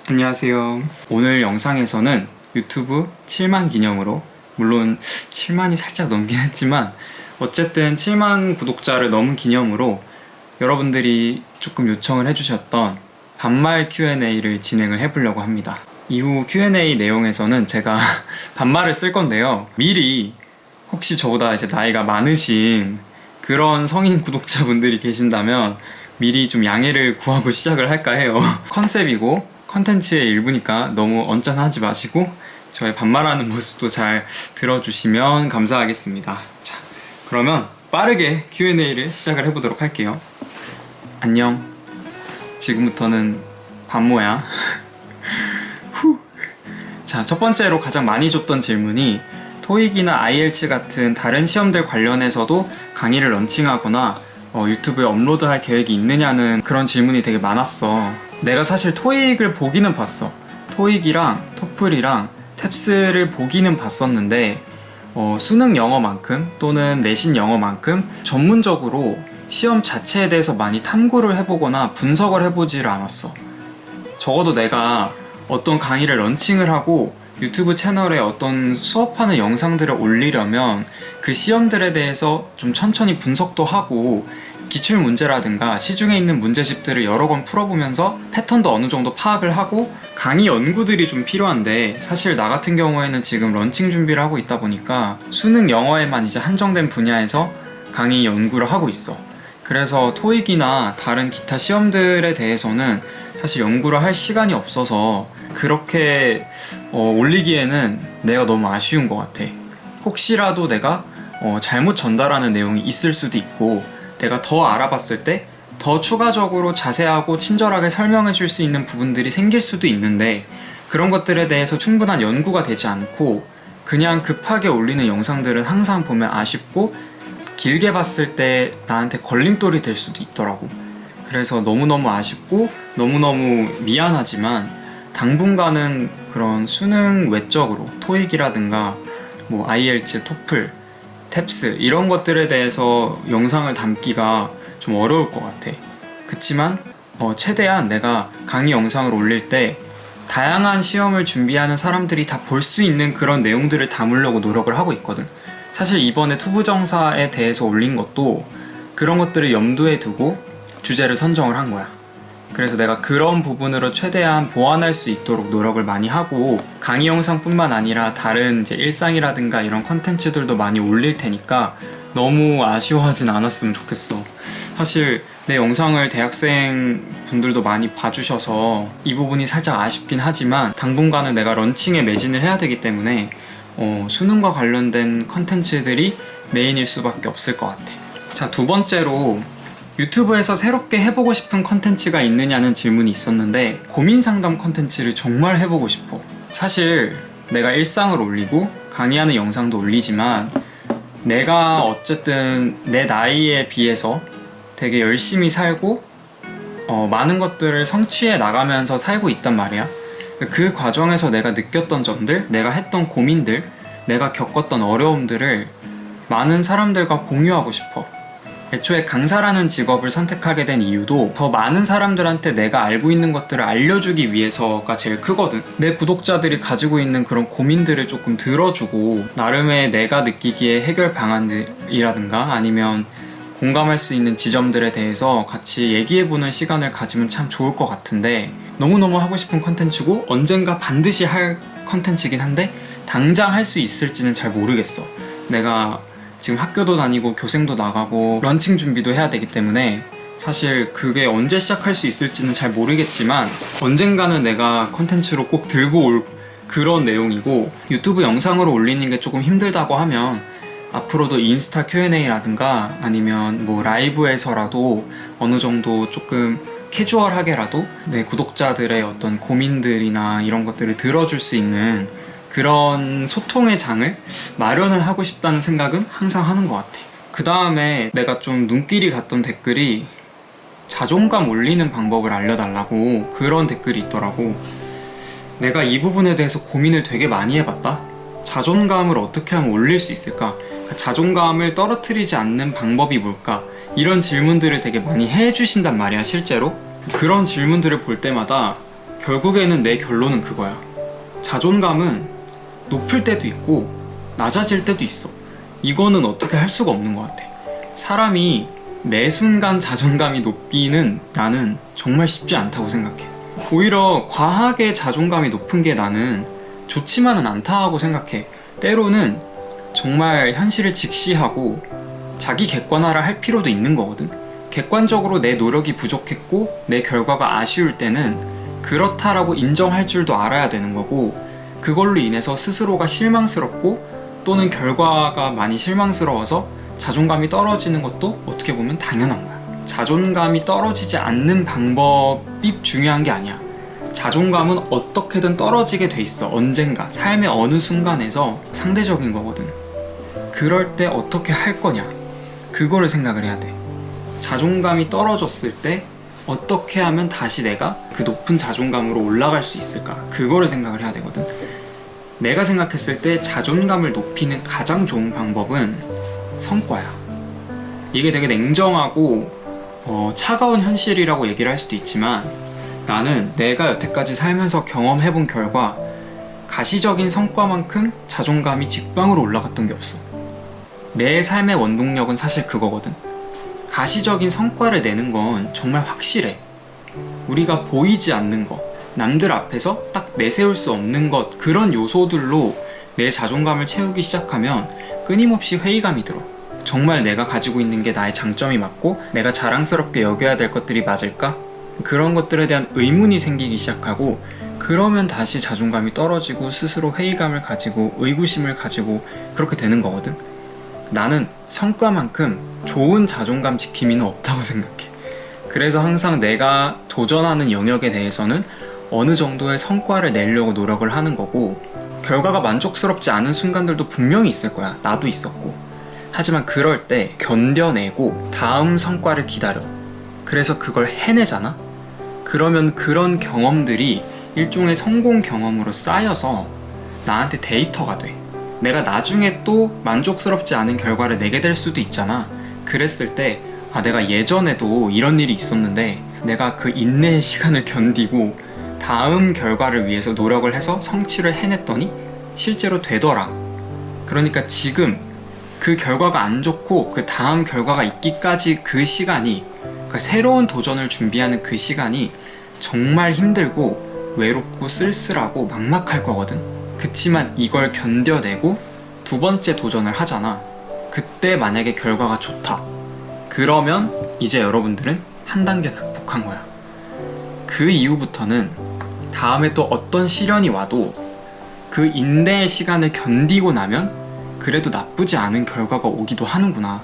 안녕하세요. 오늘 영상에서는 유튜브 7만 기념으로, 물론 7만이 살짝 넘긴 했지만 어쨌든 7만 구독자를 넘은 기념으로 여러분들이 조금 요청을 해주셨던 반말 Q&A를 진행을 해보려고 합니다. 이후 Q&A 내용에서는 제가 반말을 쓸 건데요. 미리 혹시 저보다 이제 나이가 많으신 그런 성인 구독자분들이 계신다면 미리 좀 양해를 구하고 시작을 할까 해요. 컨셉이고 컨텐츠의 일부니까 너무 언짢아하지 마시고 저의 반말하는 모습도 잘 들어주시면 감사하겠습니다. 자, 그러면 빠르게 Q&A를 시작을 해보도록 할게요. 안녕. 지금부터는 반모야. 자, 첫 번째로 가장 많이 줬던 질문이 토익이나 IELTS 같은 다른 시험들 관련해서도 강의를 런칭하거나 유튜브에 업로드할 계획이 있느냐는 그런 질문이 되게 많았어. 내가 사실 토익을 보기는 봤어. 토익이랑 토플이랑 탭스를 보기는 봤었는데 수능 영어만큼 또는 내신 영어만큼 전문적으로 시험 자체에 대해서 많이 탐구를 해보거나 분석을 해보지를 않았어. 적어도 내가 어떤 강의를 런칭을 하고 유튜브 채널에 어떤 수업하는 영상들을 올리려면 그 시험들에 대해서 좀 천천히 분석도 하고 기출문제라든가 시중에 있는 문제집들을 여러 번 풀어보면서 패턴도 어느 정도 파악을 하고 강의 연구들이 좀 필요한데, 사실 나 같은 경우에는 지금 런칭 준비를 하고 있다 보니까 수능 영어에만 이제 한정된 분야에서 강의 연구를 하고 있어. 그래서 토익이나 다른 기타 시험들에 대해서는 사실 연구를 할 시간이 없어서 그렇게 올리기에는 내가 너무 아쉬운 것 같아. 혹시라도 내가 잘못 전달하는 내용이 있을 수도 있고 내가 더 알아봤을 때 더 추가적으로 자세하고 친절하게 설명해 줄 수 있는 부분들이 생길 수도 있는데, 그런 것들에 대해서 충분한 연구가 되지 않고 그냥 급하게 올리는 영상들은 항상 보면 아쉽고 길게 봤을 때 나한테 걸림돌이 될 수도 있더라고. 그래서 너무너무 아쉽고 너무너무 미안하지만 당분간은 그런 수능 외적으로 토익이라든가 뭐 IELTS, 토플, 탭스 이런 것들에 대해서 영상을 담기가 좀 어려울 것 같아. 그치만 최대한 내가 강의 영상을 올릴 때 다양한 시험을 준비하는 사람들이 다 볼 수 있는 그런 내용들을 담으려고 노력을 하고 있거든. 사실 이번에 투부정사에 대해서 올린 것도 그런 것들을 염두에 두고 주제를 선정을 한 거야. 그래서 내가 그런 부분으로 최대한 보완할 수 있도록 노력을 많이 하고, 강의 영상뿐만 아니라 다른 이제 일상이라든가 이런 컨텐츠들도 많이 올릴 테니까 너무 아쉬워하진 않았으면 좋겠어. 사실 내 영상을 대학생 분들도 많이 봐주셔서 이 부분이 살짝 아쉽긴 하지만 당분간은 내가 런칭에 매진을 해야 되기 때문에 수능과 관련된 컨텐츠들이 메인일 수밖에 없을 것 같아. 자, 두 번째로 유튜브에서 새롭게 해보고 싶은 컨텐츠가 있느냐는 질문이 있었는데, 고민 상담 컨텐츠를 정말 해보고 싶어. 사실 내가 일상을 올리고 강의하는 영상도 올리지만 내가 어쨌든 내 나이에 비해서 되게 열심히 살고 많은 것들을 성취해 나가면서 살고 있단 말이야. 그 과정에서 내가 느꼈던 점들, 내가 했던 고민들, 내가 겪었던 어려움들을 많은 사람들과 공유하고 싶어. 애초에 강사라는 직업을 선택하게 된 이유도 더 많은 사람들한테 내가 알고 있는 것들을 알려주기 위해서가 제일 크거든. 내 구독자들이 가지고 있는 그런 고민들을 조금 들어주고 나름의 내가 느끼기에 해결 방안이라든가 아니면 공감할 수 있는 지점들에 대해서 같이 얘기해보는 시간을 가지면 참 좋을 것 같은데, 너무너무 하고 싶은 컨텐츠고 언젠가 반드시 할 컨텐츠긴 한데 당장 할 수 있을지는 잘 모르겠어. 내가 지금 학교도 다니고 교생도 나가고 런칭 준비도 해야 되기 때문에 사실 그게 언제 시작할 수 있을지는 잘 모르겠지만 언젠가는 내가 컨텐츠로 꼭 들고 올 그런 내용이고, 유튜브 영상으로 올리는 게 조금 힘들다고 하면 앞으로도 인스타 Q&A라든가 아니면 뭐 라이브에서라도 어느 정도 조금 캐주얼하게라도 내 구독자들의 어떤 고민들이나 이런 것들을 들어줄 수 있는 그런 소통의 장을 마련을 하고 싶다는 생각은 항상 하는 것 같아. 그 다음에 내가 좀 눈길이 갔던 댓글이 자존감 올리는 방법을 알려달라고 그런 댓글이 있더라고. 내가 이 부분에 대해서 고민을 되게 많이 해봤다. 자존감을 어떻게 하면 올릴 수 있을까? 자존감을 떨어뜨리지 않는 방법이 뭘까? 이런 질문들을 되게 많이 해주신단 말이야, 실제로. 그런 질문들을 볼 때마다 결국에는 내 결론은 그거야. 자존감은 높을 때도 있고 낮아질 때도 있어. 이거는 어떻게 할 수가 없는 것 같아. 사람이 매 순간 자존감이 높기는 나는 정말 쉽지 않다고 생각해. 오히려 과하게 자존감이 높은 게 나는 좋지만은 않다고 생각해. 때로는 정말 현실을 직시하고 자기 객관화를 할 필요도 있는 거거든. 객관적으로 내 노력이 부족했고 내 결과가 아쉬울 때는 그렇다라고 인정할 줄도 알아야 되는 거고, 그걸로 인해서 스스로가 실망스럽고 또는 결과가 많이 실망스러워서 자존감이 떨어지는 것도 어떻게 보면 당연한 거야. 자존감이 떨어지지 않는 방법이 중요한 게 아니야. 자존감은 어떻게든 떨어지게 돼 있어. 언젠가 삶의 어느 순간에서 상대적인 거거든. 그럴 때 어떻게 할 거냐, 그거를 생각을 해야 돼. 자존감이 떨어졌을 때 어떻게 하면 다시 내가 그 높은 자존감으로 올라갈 수 있을까, 그거를 생각을 해야 되거든. 내가 생각했을 때 자존감을 높이는 가장 좋은 방법은 성과야. 이게 되게 냉정하고 차가운 현실이라고 얘기를 할 수도 있지만, 나는 내가 여태까지 살면서 경험해본 결과 가시적인 성과만큼 자존감이 직방으로 올라갔던 게 없어. 내 삶의 원동력은 사실 그거거든. 가시적인 성과를 내는 건 정말 확실해. 우리가 보이지 않는 것, 남들 앞에서 딱 내세울 수 없는 것, 그런 요소들로 내 자존감을 채우기 시작하면 끊임없이 회의감이 들어. 정말 내가 가지고 있는 게 나의 장점이 맞고 내가 자랑스럽게 여겨야 될 것들이 맞을까? 그런 것들에 대한 의문이 생기기 시작하고, 그러면 다시 자존감이 떨어지고 스스로 회의감을 가지고 의구심을 가지고 그렇게 되는 거거든. 나는 성과만큼 좋은 자존감 지킴이는 없다고 생각해. 그래서 항상 내가 도전하는 영역에 대해서는 어느 정도의 성과를 내려고 노력을 하는 거고, 결과가 만족스럽지 않은 순간들도 분명히 있을 거야. 나도 있었고. 하지만 그럴 때 견뎌내고 다음 성과를 기다려. 그래서 그걸 해내잖아? 그러면 그런 경험들이 일종의 성공 경험으로 쌓여서 나한테 데이터가 돼. 내가 나중에 또 만족스럽지 않은 결과를 내게 될 수도 있잖아. 그랬을 때 내가 예전에도 이런 일이 있었는데 내가 그 인내의 시간을 견디고 다음 결과를 위해서 노력을 해서 성취를 해냈더니 실제로 되더라. 그러니까 지금 그 결과가 안 좋고 그 다음 결과가 있기까지 그 시간이, 그러니까 새로운 도전을 준비하는 그 시간이 정말 힘들고 외롭고 쓸쓸하고 막막할 거거든. 그치만 이걸 견뎌내고 두 번째 도전을 하잖아. 그때 만약에 결과가 좋다, 그러면 이제 여러분들은 한 단계 극복한 거야. 그 이후부터는 다음에 또 어떤 시련이 와도 그 인내의 시간을 견디고 나면 그래도 나쁘지 않은 결과가 오기도 하는구나.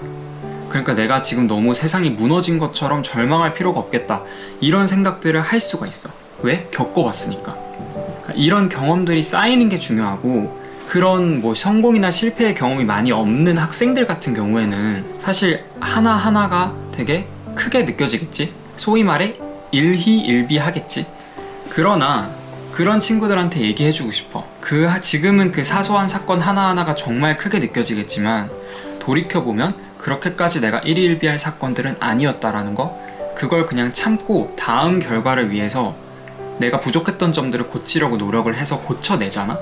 그러니까 내가 지금 너무 세상이 무너진 것처럼 절망할 필요가 없겠다, 이런 생각들을 할 수가 있어. 왜? 겪어봤으니까. 이런 경험들이 쌓이는 게 중요하고, 그런 뭐 성공이나 실패의 경험이 많이 없는 학생들 같은 경우에는 사실 하나하나가 되게 크게 느껴지겠지? 소위 말해 일희일비하겠지? 그러나 그런 친구들한테 얘기해주고 싶어. 지금은 그 사소한 사건 하나하나가 정말 크게 느껴지겠지만 돌이켜보면 그렇게까지 내가 일희일비할 사건들은 아니었다라는 거, 그걸 그냥 참고 다음 결과를 위해서 내가 부족했던 점들을 고치려고 노력을 해서 고쳐내잖아?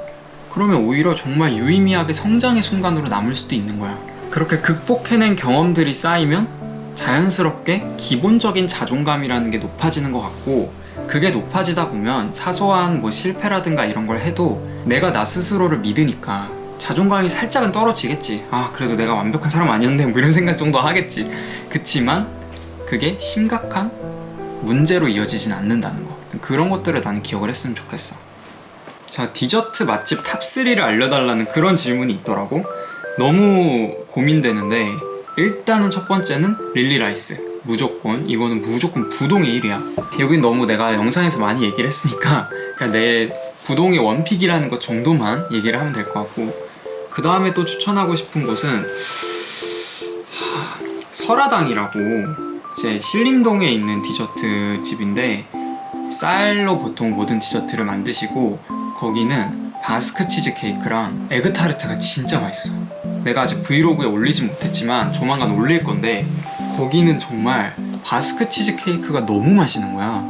그러면 오히려 정말 유의미하게 성장의 순간으로 남을 수도 있는 거야. 그렇게 극복해낸 경험들이 쌓이면 자연스럽게 기본적인 자존감이라는 게 높아지는 것 같고, 그게 높아지다 보면 사소한 뭐 실패라든가 이런 걸 해도 내가 나 스스로를 믿으니까 자존감이 살짝은 떨어지겠지. 그래도 내가 완벽한 사람 아니었네, 뭐 이런 생각 정도 하겠지. 그치만 그게 심각한 문제로 이어지진 않는다는 거, 그런 것들을 나는 기억을 했으면 좋겠어. 자, 디저트 맛집 탑3를 알려달라는 그런 질문이 있더라고. 너무 고민되는데, 일단은 첫 번째는 릴리라이스. 이거는 무조건 부동의 1위야. 여긴 너무 내가 영상에서 많이 얘기를 했으니까 그냥 내 부동의 원픽이라는 것 정도만 얘기를 하면 될 것 같고, 그 다음에 또 추천하고 싶은 곳은 설화당이라고 이제 신림동에 있는 디저트 집인데, 쌀로 보통 모든 디저트를 만드시고 거기는 바스크 치즈 케이크랑 에그타르트가 진짜 맛있어. 내가 아직 브이로그에 올리진 못했지만 조만간 올릴 건데, 거기는 정말 바스크 치즈 케이크가 너무 맛있는 거야.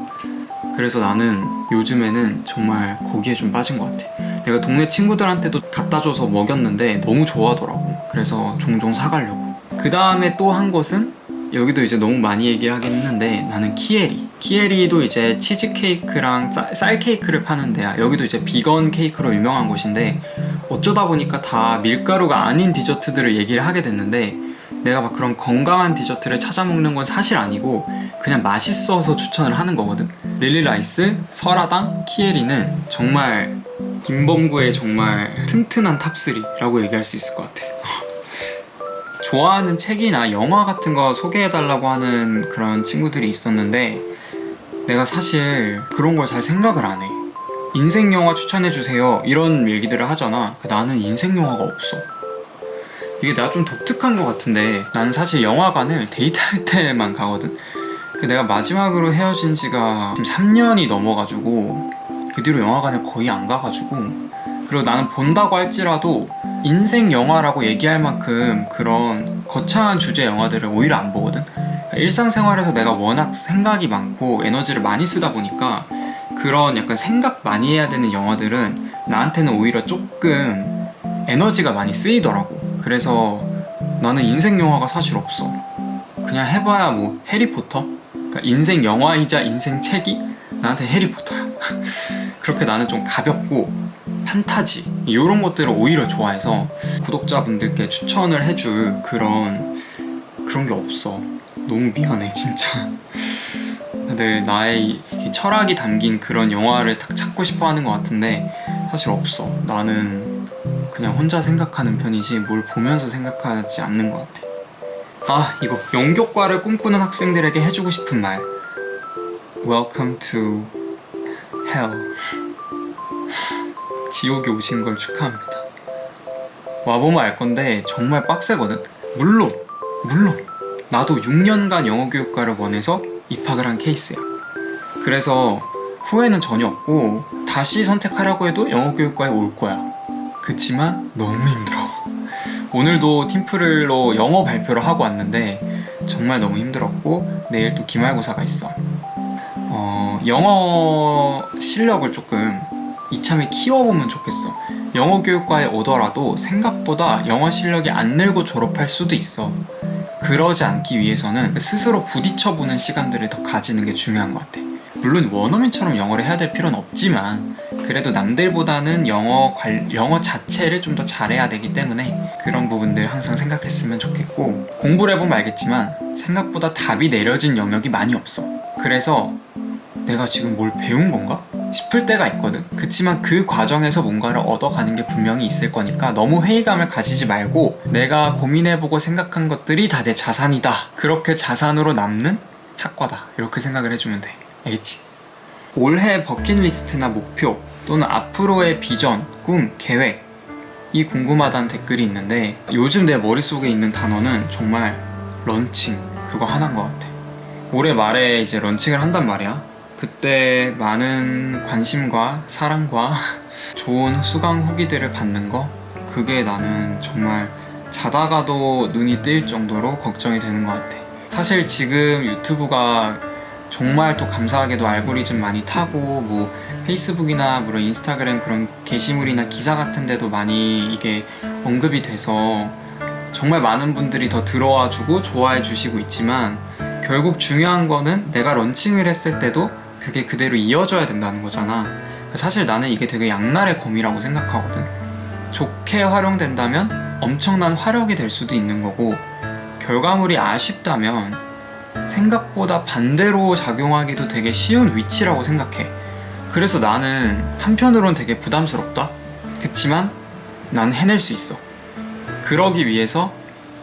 그래서 나는 요즘에는 정말 거기에 좀 빠진 것 같아. 내가 동네 친구들한테도 갖다 줘서 먹였는데 너무 좋아하더라고. 그래서 종종 사가려고. 그 다음에 또 한 것은, 여기도 이제 너무 많이 얘기하긴 했는데, 나는 키에리도 이제 치즈케이크랑 쌀 케이크를 파는 데야. 여기도 이제 비건 케이크로 유명한 곳인데, 어쩌다 보니까 다 밀가루가 아닌 디저트들을 얘기를 하게 됐는데, 내가 막 그런 건강한 디저트를 찾아 먹는 건 사실 아니고 그냥 맛있어서 추천을 하는 거거든. 릴리라이스, 설화당, 키에리는 정말 김범구의 정말 튼튼한 탑3라고 얘기할 수 있을 것 같아. 좋아하는 책이나 영화 같은 거 소개해달라고 하는 그런 친구들이 있었는데, 내가 사실 그런 걸 잘 생각을 안 해. 인생 영화 추천해주세요 이런 얘기들을 하잖아. 나는 인생 영화가 없어. 이게 내가 좀 독특한 것 같은데, 나는 사실 영화관을 데이트할 때만 가거든. 내가 마지막으로 헤어진 지가 지금 3년이 넘어가지고 그 뒤로 영화관을 거의 안 가가지고, 그리고 나는 본다고 할지라도 인생 영화라고 얘기할 만큼 그런 거창한 주제 영화들을 오히려 안 보거든. 일상생활에서 내가 워낙 생각이 많고 에너지를 많이 쓰다 보니까 그런 약간 생각 많이 해야 되는 영화들은 나한테는 오히려 조금 에너지가 많이 쓰이더라고. 그래서 나는 인생 영화가 사실 없어. 그냥 해봐야 뭐 해리포터? 그러니까 인생 영화이자 인생 책이 나한테 해리포터야. 그렇게 나는 좀 가볍고 판타지 이런 것들을 오히려 좋아해서 구독자분들께 추천을 해줄 그런 게 없어. 너무 미안해 진짜. 다들 나의 이 철학이 담긴 그런 영화를 딱 찾고 싶어 하는 것 같은데 사실 없어. 나는 그냥 혼자 생각하는 편이지 뭘 보면서 생각하지 않는 것 같아. 아, 이거 영교과를 꿈꾸는 학생들에게 해주고 싶은 말. Welcome to hell. 지옥에 오신 걸 축하합니다. 와보면 알 건데 정말 빡세거든. 물론 나도 6년간 영어교육과를 원해서 입학을 한 케이스야. 그래서 후회는 전혀 없고 다시 선택하려고 해도 영어교육과에 올 거야. 그치만 너무 힘들어. 오늘도 팀플로 영어 발표를 하고 왔는데 정말 너무 힘들었고, 내일 또 기말고사가 있어. 영어 실력을 조금 이참에 키워보면 좋겠어. 영어 교육과에 오더라도 생각보다 영어 실력이 안 늘고 졸업할 수도 있어. 그러지 않기 위해서는 스스로 부딪혀보는 시간들을 더 가지는 게 중요한 것 같아. 물론 원어민처럼 영어를 해야 될 필요는 없지만 그래도 남들보다는 영어 자체를 좀 더 잘해야 되기 때문에 그런 부분들 항상 생각했으면 좋겠고, 공부를 해보면 알겠지만 생각보다 답이 내려진 영역이 많이 없어. 그래서 내가 지금 뭘 배운 건가? 싶을 때가 있거든. 그치만 그 과정에서 뭔가를 얻어가는 게 분명히 있을 거니까 너무 회의감을 가지지 말고 내가 고민해보고 생각한 것들이 다 내 자산이다, 그렇게 자산으로 남는 학과다, 이렇게 생각을 해주면 돼. 알겠지? 올해 버킷리스트나 목표 또는 앞으로의 비전, 꿈, 계획, 이 궁금하다는 댓글이 있는데 요즘 내 머릿속에 있는 단어는 정말 런칭, 그거 하나인 것 같아. 올해 말에 이제 런칭을 한단 말이야. 그때 많은 관심과 사랑과 좋은 수강 후기들을 받는 거, 그게 나는 정말 자다가도 눈이 뜨일 정도로 걱정이 되는 것 같아. 사실 지금 유튜브가 정말 또 감사하게도 알고리즘 많이 타고 뭐 페이스북이나 물론 인스타그램 그런 게시물이나 기사 같은 데도 많이 이게 언급이 돼서 정말 많은 분들이 더 들어와 주고 좋아해 주시고 있지만, 결국 중요한 거는 내가 런칭을 했을 때도 그게 그대로 이어져야 된다는 거잖아. 사실 나는 이게 되게 양날의 검이라고 생각하거든. 좋게 활용된다면 엄청난 화력이 될 수도 있는 거고, 결과물이 아쉽다면 생각보다 반대로 작용하기도 되게 쉬운 위치라고 생각해. 그래서 나는 한편으론 되게 부담스럽다. 그치만 난 해낼 수 있어. 그러기 위해서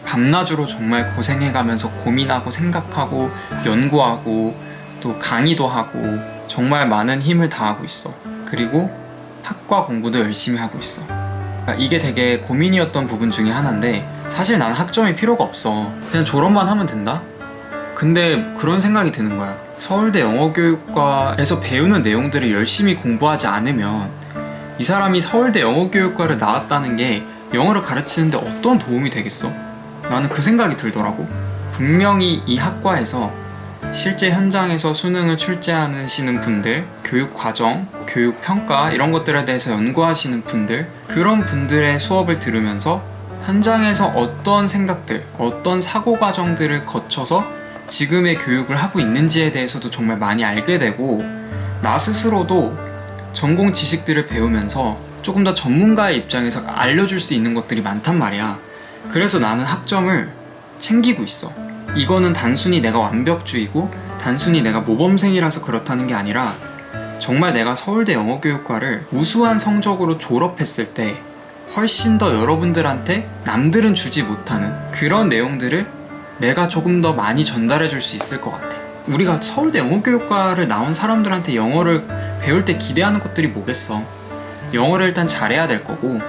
밤낮으로 정말 고생해가면서 고민하고 생각하고 연구하고 또 강의도 하고 정말 많은 힘을 다하고 있어. 그리고 학과 공부도 열심히 하고 있어. 그러니까 이게 되게 고민이었던 부분 중에 하나인데, 사실 난 학점이 필요가 없어. 그냥 졸업만 하면 된다? 근데 그런 생각이 드는 거야. 서울대 영어교육과에서 배우는 내용들을 열심히 공부하지 않으면 이 사람이 서울대 영어교육과를 나왔다는 게 영어를 가르치는데 어떤 도움이 되겠어? 나는 그 생각이 들더라고. 분명히 이 학과에서 실제 현장에서 수능을 출제하시는 분들, 교육 과정, 교육 평가 이런 것들에 대해서 연구하시는 분들, 그런 분들의 수업을 들으면서 현장에서 어떤 생각들, 어떤 사고 과정들을 거쳐서 지금의 교육을 하고 있는지에 대해서도 정말 많이 알게 되고, 나 스스로도 전공 지식들을 배우면서 조금 더 전문가의 입장에서 알려줄 수 있는 것들이 많단 말이야. 그래서 나는 학점을 챙기고 있어. 이거는 단순히 내가 완벽주의고 단순히 내가 모범생이라서 그렇다는 게 아니라 정말 내가 서울대 영어교육과를 우수한 성적으로 졸업했을 때 훨씬 더 여러분들한테 남들은 주지 못하는 그런 내용들을 내가 조금 더 많이 전달해 줄 수 있을 것 같아. 우리가 서울대 영어교육과를 나온 사람들한테 영어를 배울 때 기대하는 것들이 뭐겠어. 영어를 일단 잘해야 될 거고,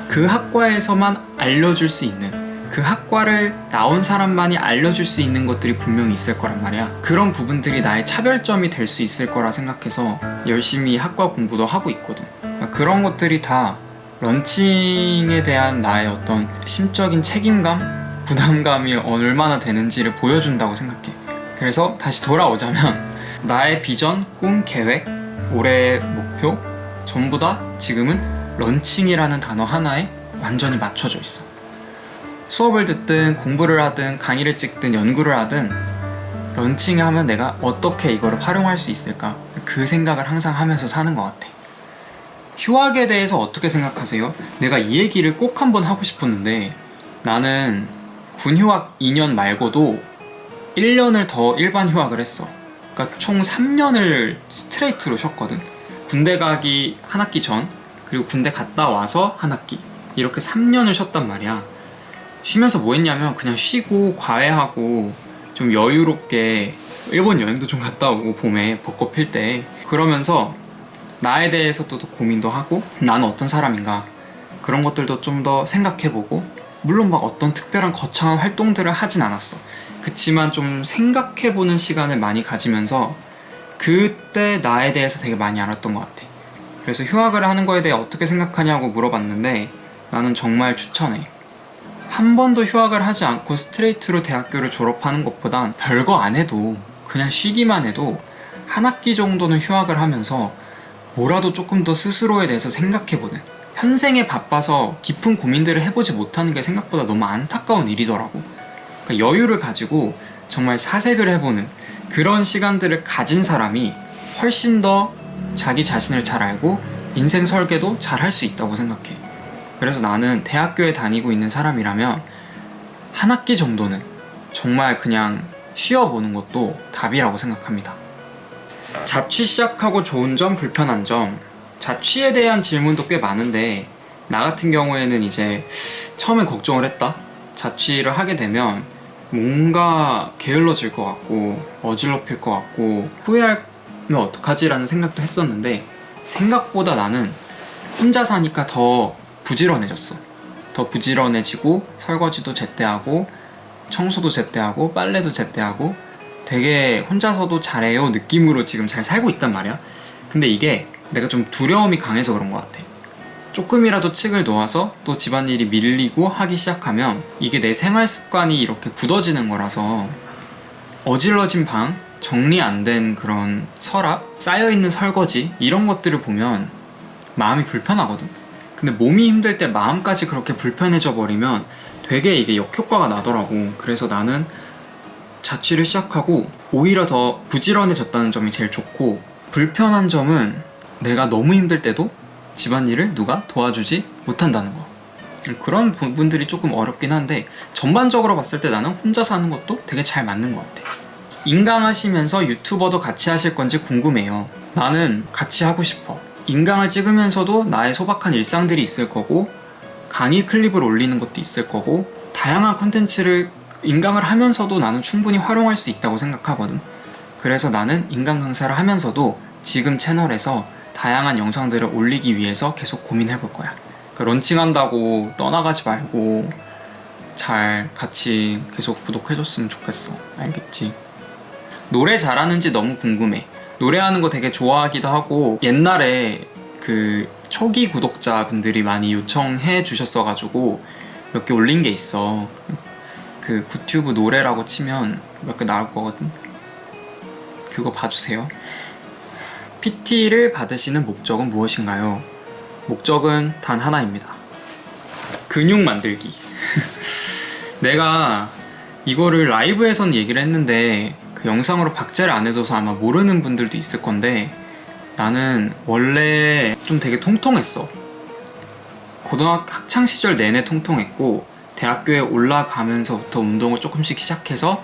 그 학과에서만 알려줄 수 있는, 그 학과를 나온 사람만이 알려줄 수 있는 것들이 분명히 있을 거란 말이야. 그런 부분들이 나의 차별점이 될 수 있을 거라 생각해서 열심히 학과 공부도 하고 있거든. 그러니까 그런 것들이 다 런칭에 대한 나의 어떤 심적인 책임감, 부담감이 얼마나 되는지를 보여준다고 생각해. 그래서 다시 돌아오자면 나의 비전, 꿈, 계획, 올해의 목표 전부 다 지금은 런칭이라는 단어 하나에 완전히 맞춰져 있어. 수업을 듣든 공부를 하든 강의를 찍든 연구를 하든 런칭하면 내가 어떻게 이거를 활용할 수 있을까, 그 생각을 항상 하면서 사는 것 같아. 휴학에 대해서 어떻게 생각하세요? 내가 이 얘기를 꼭 한번 하고 싶었는데, 나는 군 휴학 2년 말고도 1년을 더 일반 휴학을 했어. 그러니까 총 3년을 스트레이트로 쉬었거든. 군대 가기 한 학기 전, 그리고 군대 갔다 와서 한 학기, 이렇게 3년을 쉬었단 말이야. 쉬면서 뭐 했냐면 그냥 쉬고 과외하고 좀 여유롭게 일본 여행도 좀 갔다 오고, 봄에 벚꽃 필 때. 그러면서 나에 대해서도 더 고민도 하고, 나는 어떤 사람인가, 그런 것들도 좀 더 생각해보고, 물론 막 어떤 특별한 거창한 활동들을 하진 않았어. 그치만 좀 생각해보는 시간을 많이 가지면서 그때 나에 대해서 되게 많이 알았던 것 같아. 그래서 휴학을 하는 거에 대해 어떻게 생각하냐고 물어봤는데, 나는 정말 추천해. 한 번도 휴학을 하지 않고 스트레이트로 대학교를 졸업하는 것보단 별거 안 해도, 그냥 쉬기만 해도 한 학기 정도는 휴학을 하면서 뭐라도 조금 더 스스로에 대해서 생각해보는, 현생에 바빠서 깊은 고민들을 해보지 못하는 게 생각보다 너무 안타까운 일이더라고. 그러니까 여유를 가지고 정말 사색을 해보는 그런 시간들을 가진 사람이 훨씬 더 자기 자신을 잘 알고 인생 설계도 잘 할 수 있다고 생각해. 그래서 나는 대학교에 다니고 있는 사람이라면 한 학기 정도는 정말 그냥 쉬어보는 것도 답이라고 생각합니다. 자취 시작하고 좋은 점, 불편한 점. 자취에 대한 질문도 꽤 많은데, 나 같은 경우에는 이제 처음엔 걱정을 했다. 자취를 하게 되면 뭔가 게을러질 것 같고 어질럽힐 것 같고 후회하면 어떡하지라는 생각도 했었는데, 생각보다 나는 혼자 사니까 더 부지런해졌어. 더 부지런해지고 설거지도 제때하고 청소도 제때하고 빨래도 제때하고 되게 혼자서도 잘해요 느낌으로 지금 잘 살고 있단 말이야. 근데 이게 내가 좀 두려움이 강해서 그런 것 같아. 조금이라도 칙을 놓아서 또 집안일이 밀리고 하기 시작하면 이게 내 생활 습관이 이렇게 굳어지는 거라서, 어질러진 방, 정리 안 된 그런 서랍, 쌓여있는 설거지 이런 것들을 보면 마음이 불편하거든. 근데 몸이 힘들 때 마음까지 그렇게 불편해져 버리면 되게 이게 역효과가 나더라고. 그래서 나는 자취를 시작하고 오히려 더 부지런해졌다는 점이 제일 좋고, 불편한 점은 내가 너무 힘들 때도 집안일을 누가 도와주지 못한다는 거. 그런 부분들이 조금 어렵긴 한데, 전반적으로 봤을 때 나는 혼자 사는 것도 되게 잘 맞는 것 같아. 인강하시면서 유튜버도 같이 하실 건지 궁금해요. 나는 같이 하고 싶어. 인강을 찍으면서도 나의 소박한 일상들이 있을 거고, 강의 클립을 올리는 것도 있을 거고, 다양한 컨텐츠를 인강을 하면서도 나는 충분히 활용할 수 있다고 생각하거든. 그래서 나는 인강 강사를 하면서도 지금 채널에서 다양한 영상들을 올리기 위해서 계속 고민해 볼 거야. 그러니까 런칭한다고 떠나가지 말고 잘 같이 계속 구독해줬으면 좋겠어. 알겠지? 노래 잘하는지 너무 궁금해. 노래하는 거 되게 좋아하기도 하고, 옛날에 그 초기 구독자분들이 많이 요청해 주셨어가지고 몇 개 올린 게 있어. 그 구튜브 노래라고 치면 몇 개 나올 거거든. 그거 봐주세요. PT를 받으시는 목적은 무엇인가요? 목적은 단 하나입니다. 근육 만들기. 내가 이거를 라이브에선 얘기를 했는데 그 영상으로 박제를 안 해줘서 아마 모르는 분들도 있을 건데, 나는 원래 좀 되게 통통했어. 고등학교 학창시절 내내 통통했고, 대학교에 올라가면서부터 운동을 조금씩 시작해서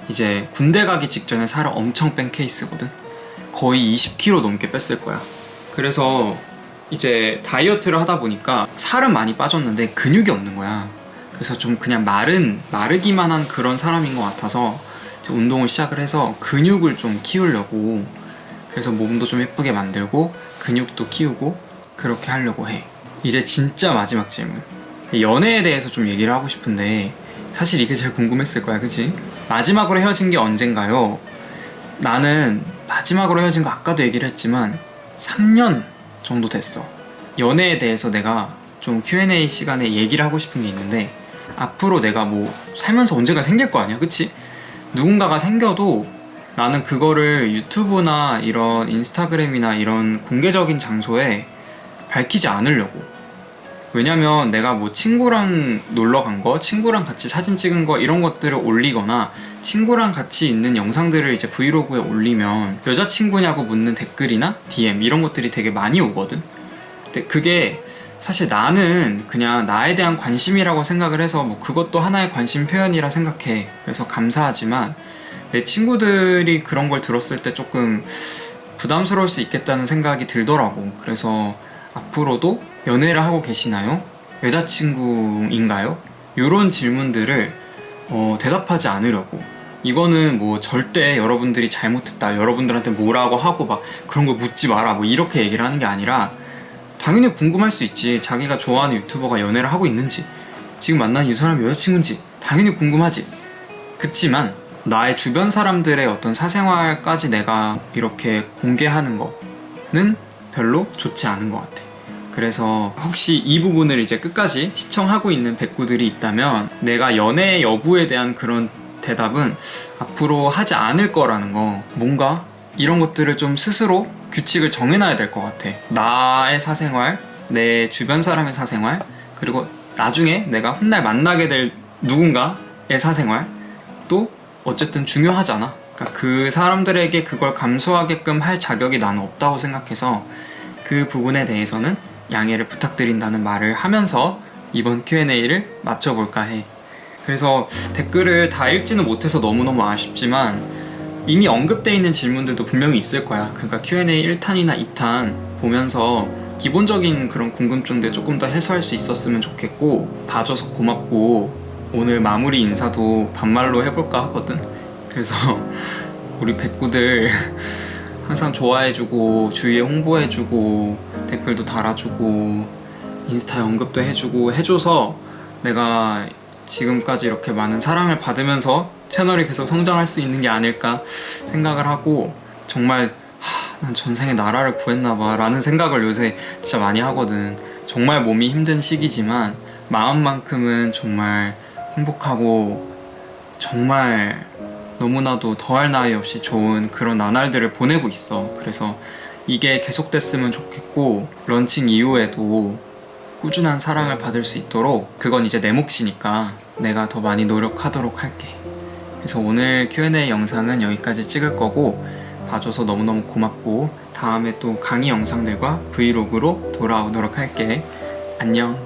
이제 군대 가기 직전에 살을 엄청 뺀 케이스거든. 거의 20kg 넘게 뺐을 거야. 그래서 이제 다이어트를 하다 보니까 살은 많이 빠졌는데 근육이 없는 거야. 그래서 좀 그냥 마르기만 한 그런 사람인 것 같아서 이제 운동을 시작을 해서 근육을 좀 키우려고, 그래서 몸도 좀 예쁘게 만들고 근육도 키우고 그렇게 하려고 해. 이제 진짜 마지막 질문. 연애에 대해서 좀 얘기를 하고 싶은데, 사실 이게 제일 궁금했을 거야, 그치? 마지막으로 헤어진 게 언젠가요? 나는 마지막으로 헤어진 거 아까도 얘기를 했지만 3년 정도 됐어. 연애에 대해서 내가 좀 Q&A 시간에 얘기를 하고 싶은 게 있는데, 앞으로 내가 뭐 살면서 언젠가 생길 거 아니야, 그치? 누군가가 생겨도 나는 그거를 유튜브나 이런 인스타그램이나 이런 공개적인 장소에 밝히지 않으려고. 왜냐면 내가 뭐 친구랑 놀러 간 거, 친구랑 같이 사진 찍은 거, 이런 것들을 올리거나 친구랑 같이 있는 영상들을 이제 브이로그에 올리면 여자친구냐고 묻는 댓글이나 DM 이런 것들이 되게 많이 오거든. 근데 그게 사실 나는 그냥 나에 대한 관심이라고 생각을 해서 뭐 그것도 하나의 관심 표현이라 생각해. 그래서 감사하지만 내 친구들이 그런 걸 들었을 때 조금 부담스러울 수 있겠다는 생각이 들더라고. 그래서 앞으로도 연애를 하고 계시나요? 여자친구인가요? 이런 질문들을 대답하지 않으려고. 이거는 뭐 절대 여러분들이 잘못했다, 여러분들한테 뭐라고 하고 막 그런 거 묻지 마라, 뭐 이렇게 얘기를 하는 게 아니라, 당연히 궁금할 수 있지. 자기가 좋아하는 유튜버가 연애를 하고 있는지, 지금 만난 이 사람이 여자친구인지 당연히 궁금하지. 그치만 나의 주변 사람들의 어떤 사생활까지 내가 이렇게 공개하는 거는 별로 좋지 않은 것 같아. 그래서 혹시 이 부분을 이제 끝까지 시청하고 있는 백구들이 있다면, 내가 연애 여부에 대한 그런 대답은 앞으로 하지 않을 거라는 거, 뭔가 이런 것들을 좀 스스로 규칙을 정해놔야 될 것 같아. 나의 사생활, 내 주변 사람의 사생활, 그리고 나중에 내가 훗날 만나게 될 누군가의 사생활 또 어쨌든 중요하잖아. 그러니까 그 사람들에게 그걸 감수하게끔 할 자격이 나는 없다고 생각해서 그 부분에 대해서는 양해를 부탁드린다는 말을 하면서 이번 Q&A를 마쳐볼까 해. 그래서 댓글을 다 읽지는 못해서 너무너무 아쉽지만 이미 언급되어 있는 질문들도 분명히 있을 거야. 그러니까 Q&A 1탄이나 2탄 보면서 기본적인 그런 궁금증들 조금 더 해소할 수 있었으면 좋겠고, 봐줘서 고맙고, 오늘 마무리 인사도 반말로 해볼까 하거든. 그래서 우리 백구들 항상 좋아해주고 주위에 홍보해주고 댓글도 달아주고 인스타에 언급도 해주고 해줘서 내가 지금까지 이렇게 많은 사랑을 받으면서 채널이 계속 성장할 수 있는 게 아닐까 생각을 하고, 정말 난 전생에 나라를 구했나봐 라는 생각을 요새 진짜 많이 하거든. 정말 몸이 힘든 시기지만 마음만큼은 정말 행복하고 정말 너무나도 더할 나위 없이 좋은 그런 나날들을 보내고 있어. 그래서 이게 계속됐으면 좋겠고, 런칭 이후에도 꾸준한 사랑을 받을 수 있도록, 그건 이제 내 몫이니까 내가 더 많이 노력하도록 할게. 그래서 오늘 Q&A 영상은 여기까지 찍을 거고, 봐줘서 너무너무 고맙고, 다음에 또 강의 영상들과 브이로그로 돌아오도록 할게. 안녕.